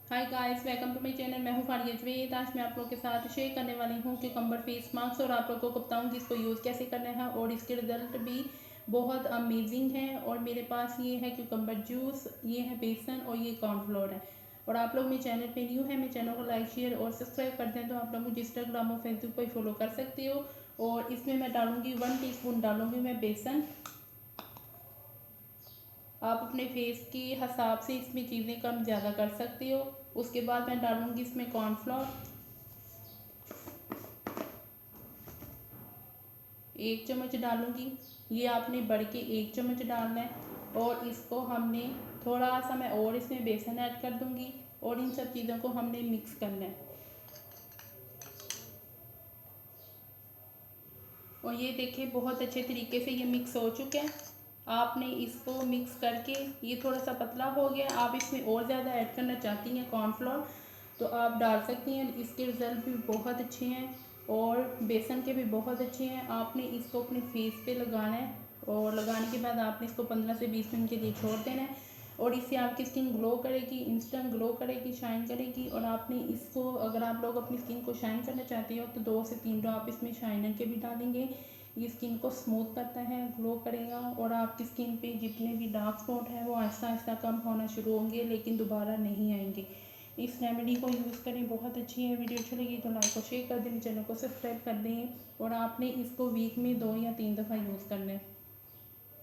Hi guys, welcome to my channel. मैं हूँ फारिया जवेद। आज मैं आप लोगों के साथ शेयर करने वाली हूँ क्यूकम्बर फेस मास्क और आप लोगों को बताऊँगी इसको यूज़ कैसे करना है और इसके रिज़ल्ट भी बहुत अमेजिंग है। और मेरे पास ये है क्यूकम्बर जूस, ये है बेसन और ये कॉर्नफ्लोर है। और आप लोग मेरे चैनल पे न्यू है, मेरे चैनल को लाइक शेयर और सब्सक्राइब कर दें तो आप लोग मुझे इंस्टाग्राम और फेसबुक पर फॉलो कर सकते हो। और इसमें मैं डालूँगी 1 टीस्पून डालूँगी मैं बेसन। आप अपने फेस के हिसाब से इसमें चीज़ें कम ज़्यादा कर सकते हो। उसके बाद मैं डालूँगी इसमें कॉर्नफ्लोर 1 चम्मच डालूँगी। ये आपने बढ़ के 1 चम्मच डालना है। और इसको हमने थोड़ा सा मैं और इसमें बेसन ऐड कर दूँगी और इन सब चीज़ों को हमने मिक्स करना है। और ये देखिए बहुत अच्छे तरीके से ये मिक्स हो चुका है। आपने इसको मिक्स करके ये थोड़ा सा पतला हो गया, आप इसमें और ज़्यादा ऐड करना चाहती हैं कॉर्नफ्लोर तो आप डाल सकती हैं। इसके रिज़ल्ट भी बहुत अच्छे हैं और बेसन के भी बहुत अच्छे हैं। आपने इसको अपने फेस पे लगाना है और लगाने के बाद आपने इसको 15 से 20 मिनट के लिए छोड़ देना है। और इससे आपकी स्किन ग्लो करेगी, इंस्टेंट ग्लो करेगी, शाइन करेगी। और आपने इसको अगर आप लोग अपनी स्किन को शाइन करना चाहते हो तो 2 से 3 ड्रॉप इसमें शाइनर के भी डालेंगे। ये स्किन को स्मूथ करता है, ग्लो करेगा और आपकी स्किन पे जितने भी डार्क स्पॉट हैं वो आहिस्ता आहिस्ता कम होना शुरू होंगे लेकिन दोबारा नहीं आएंगे। इस रेमेडी को यूज़ करें, बहुत अच्छी है। वीडियो अच्छी लगी तो लाइक और शेयर कर दें, चैनल को सब्सक्राइब कर दें। और आपने इसको वीक में 2 या 3 दफ़ा यूज़ करना है।